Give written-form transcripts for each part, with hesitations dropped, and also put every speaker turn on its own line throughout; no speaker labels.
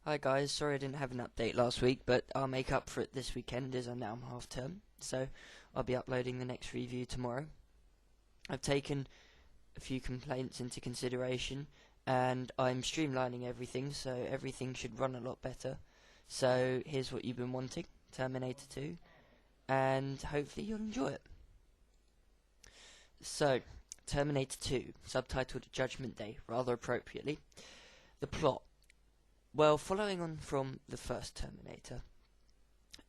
Hi guys, sorry I didn't have an update last week, but I'll make up for it this weekend as I'm now half term, so I'll be uploading the next review tomorrow. I've taken a few complaints into consideration and I'm streamlining everything, so everything should run a lot better. So here's what you've been wanting, Terminator 2, and hopefully you'll enjoy it. So, Terminator 2, subtitled Judgment Day, rather appropriately. The plot. Well, following on from the first Terminator,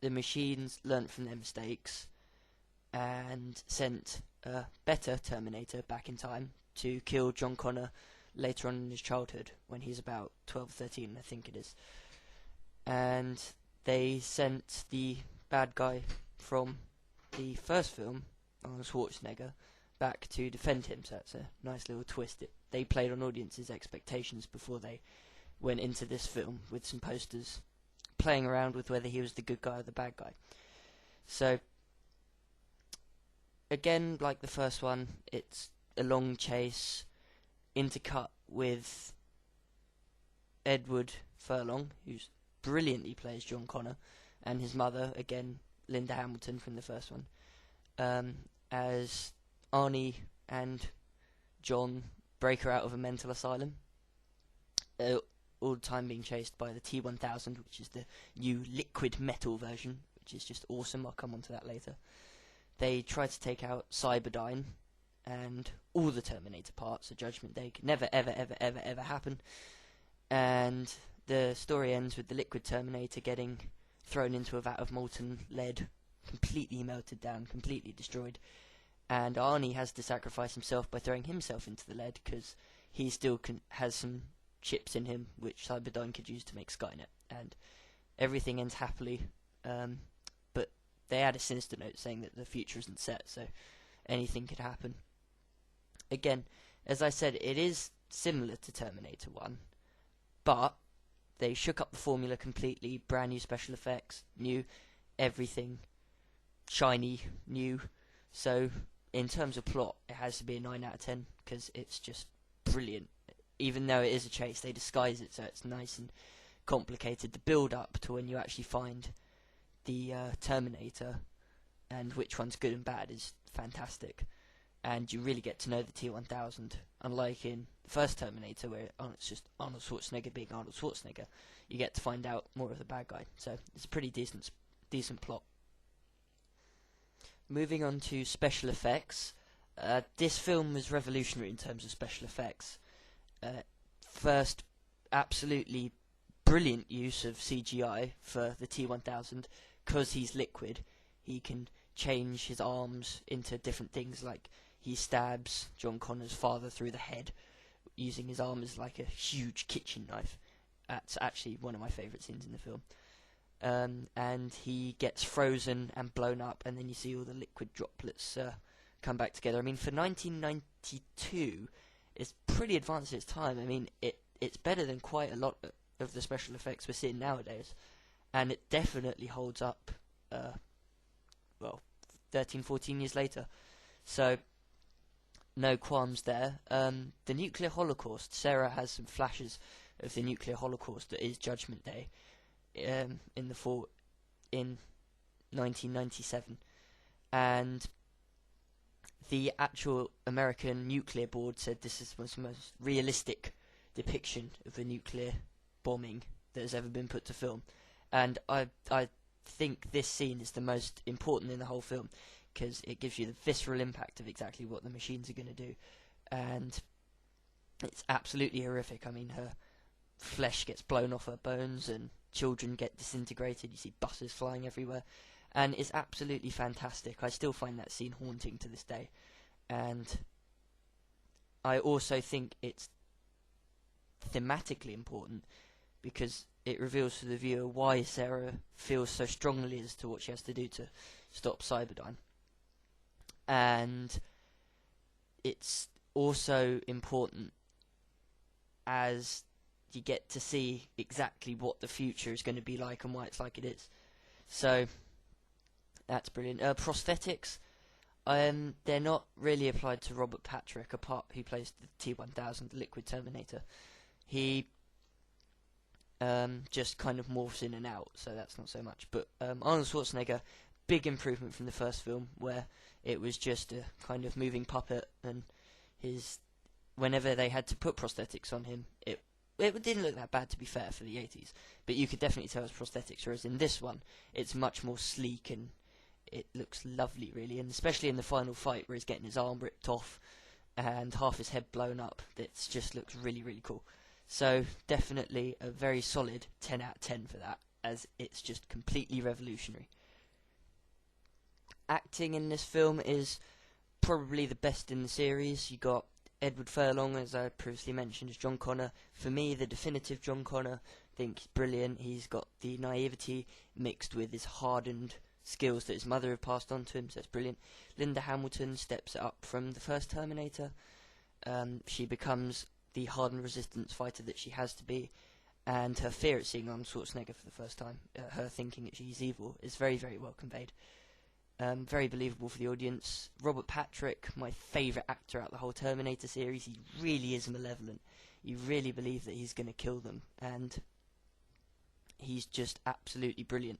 the machines learnt from their mistakes and sent a better Terminator back in time to kill John Connor later on in his childhood, when he's about 12, 13, I think it is. And they sent the bad guy from the first film, Arnold Schwarzenegger, back to defend him, so that's a nice little twist. They played on audiences' expectations before they went into this film, with some posters playing around with whether he was the good guy or the bad guy. So, again, like the first one, it's a long chase, intercut with Edward Furlong, who's brilliantly plays John Connor, and his mother, again, Linda Hamilton from the first one, as Arnie and John break her out of a mental asylum. All the time being chased by the T-1000, which is the new liquid metal version, which is just awesome. I'll come on to that later. They try to take out Cyberdyne and all the Terminator parts, so Judgment Day could never, ever happen. And the story ends with the liquid Terminator getting thrown into a vat of molten lead, completely melted down, completely destroyed. And Arnie has to sacrifice himself by throwing himself into the lead, because he still has some chips in him which Cyberdyne could use to make Skynet, and everything ends happily, but they add a sinister note saying that the future isn't set, so anything could happen. Again, as I said, it is similar to Terminator 1, but they shook up the formula completely, brand new special effects, new everything, shiny, new. So in terms of plot, it has to be a 9 out of 10, because it's just brilliant. Even though it is a chase, they disguise it so it's nice and complicated. The build-up to when you actually find the Terminator and which one's good and bad is fantastic. And you really get to know the T-1000, unlike in the first Terminator, where it's just Arnold Schwarzenegger being Arnold Schwarzenegger. You get to find out more of the bad guy. So it's a pretty decent plot. Moving on to special effects. This film was revolutionary in terms of special effects. First, absolutely brilliant use of CGI for the T-1000, because he's liquid. He can change his arms into different things, like he stabs John Connor's father through the head using his arm as like a huge kitchen knife. That's actually one of my favourite scenes in the film. And he gets frozen and blown up, and then you see all the liquid droplets come back together. I mean, for 1992, it's pretty advanced at its time. I mean, it's better than quite a lot of the special effects we're seeing nowadays, and it definitely holds up, 13, 14 years later. So, no qualms there. The nuclear holocaust, Sarah has some flashes of the nuclear holocaust that is Judgment Day in 1997, and the actual American nuclear board said this was the most realistic depiction of a nuclear bombing that has ever been put to film. And I think this scene is the most important in the whole film, because it gives you the visceral impact of exactly what the machines are going to do. And it's absolutely horrific. I mean, her flesh gets blown off her bones and children get disintegrated. You see buses flying everywhere. And it's absolutely fantastic. I still find that scene haunting to this day. And I also think it's thematically important, because it reveals to the viewer why Sarah feels so strongly as to what she has to do to stop Cyberdyne. And it's also important as you get to see exactly what the future is going to be like and why it's like it is. So that's brilliant. Prosthetics, they're not really applied to Robert Patrick, who plays the T-1000, Liquid Terminator. He just kind of morphs in and out, so that's not so much. But Arnold Schwarzenegger, big improvement from the first film, where it was just a kind of moving puppet, and whenever they had to put prosthetics on him, it didn't look that bad, to be fair, for the 80s, but you could definitely tell it was prosthetics, whereas in this one, it's much more sleek, and it looks lovely, really, and especially in the final fight, where he's getting his arm ripped off, and half his head blown up, it just looks really, really cool. So, definitely a very solid 10 out of 10 for that, as it's just completely revolutionary. Acting in this film is probably the best in the series. You got Edward Furlong, as I previously mentioned, as John Connor. For me, the definitive John Connor. I think he's brilliant. He's got the naivety mixed with his hardened skills that his mother had passed on to him, so it's brilliant. Linda Hamilton steps it up from the first Terminator. She becomes the hardened resistance fighter that she has to be, and her fear at seeing Arnold Schwarzenegger for the first time, her thinking that she's evil, is very, very well conveyed. Very believable for the audience. Robert Patrick, my favourite actor out the whole Terminator series. He really is malevolent. You really believe that he's going to kill them, and he's just absolutely brilliant.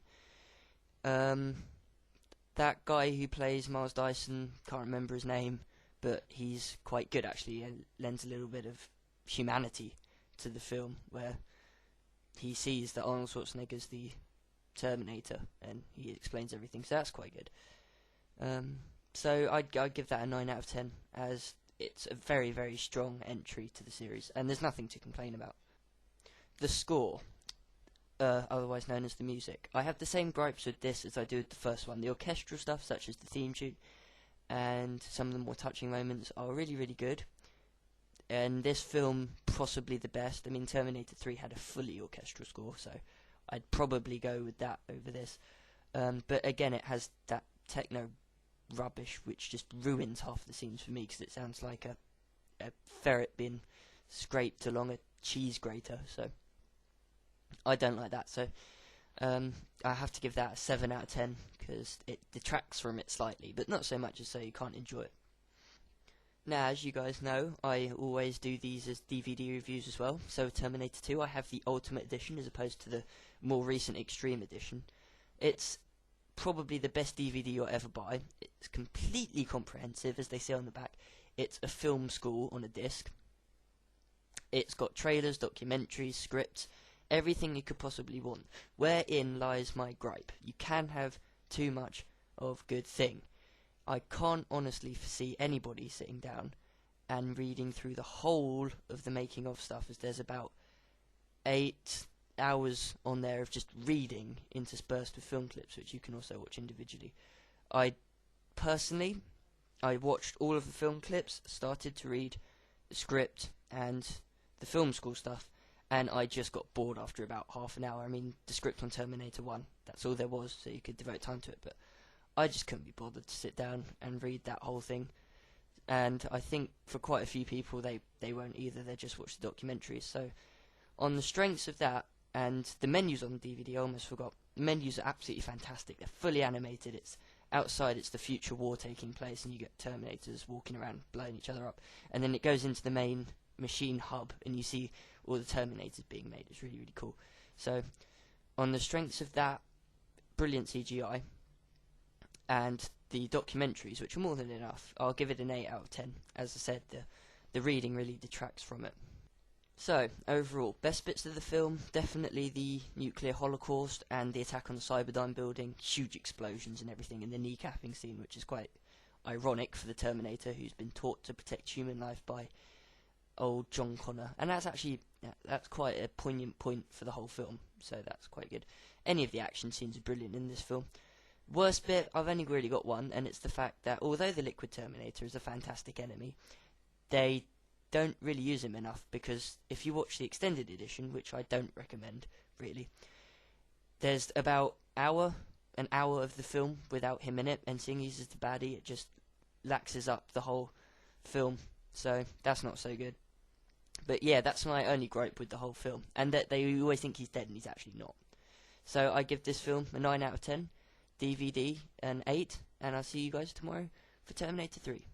That guy who plays Miles Dyson, can't remember his name, but he's quite good, actually, and lends a little bit of humanity to the film, where he sees that Arnold Schwarzenegger's the Terminator, and he explains everything, so that's quite good. So I'd give that a 9 out of 10, as it's a very, very strong entry to the series, and there's nothing to complain about. The score, otherwise known as the music. I have the same gripes with this as I do with the first one. The orchestral stuff, such as the theme tune, and some of the more touching moments are really, really good. And this film, possibly the best. I mean, Terminator 3 had a fully orchestral score, so I'd probably go with that over this. But again, it has that techno rubbish which just ruins half the scenes for me, because it sounds like a ferret being scraped along a cheese grater, so I don't like that. So I have to give that a 7 out of 10, because it detracts from it slightly, but not so much as so you can't enjoy it. Now, as you guys know, I always do these as DVD reviews as well. So Terminator 2, I have the Ultimate Edition as opposed to the more recent Extreme Edition. It's probably the best DVD you'll ever buy. It's completely comprehensive, as they say on the back. It's a film school on a disc. It's got trailers, documentaries, scripts, everything you could possibly want. Wherein lies my gripe. You can have too much of good thing. I can't honestly foresee anybody sitting down and reading through the whole of the making of stuff, as there's about 8 hours on there of just reading interspersed with film clips, which you can also watch individually. I watched all of the film clips, started to read the script and the film school stuff, and I just got bored after about half an hour. I mean, the script on Terminator 1, that's all there was, so you could devote time to it, but I just couldn't be bothered to sit down and read that whole thing. And I think for quite a few people, they won't either. They just watch the documentaries. So on the strengths of that, and the menus on the DVD, I almost forgot. The menus are absolutely fantastic. They're fully animated. It's outside. It's the future war taking place, and you get Terminators walking around blowing each other up. And then it goes into the main machine hub, and you see all the Terminators being made. It's really, really cool. So on the strengths of that, brilliant CGI, and the documentaries, which are more than enough, I'll give it an 8 out of 10. As I said, the reading really detracts from it. So, overall, best bits of the film, definitely the nuclear holocaust and the attack on the Cyberdyne building, huge explosions and everything, and the kneecapping scene, which is quite ironic for the Terminator, who's been taught to protect human life by old John Connor. And that's quite a poignant point for the whole film, so that's quite good. Any of the action scenes are brilliant in this film. Worst bit, I've only really got one, and it's the fact that although the Liquid Terminator is a fantastic enemy, they don't really use him enough, because if you watch the extended edition, which I don't recommend, really, there's about an hour of the film without him in it, and seeing he's as the baddie, it just laxes up the whole film, so that's not so good. But yeah, that's my only gripe with the whole film, and that they always think he's dead and he's actually not. So I give this film a 9 out of 10. DVD an 8, and I'll see you guys tomorrow for Terminator 3.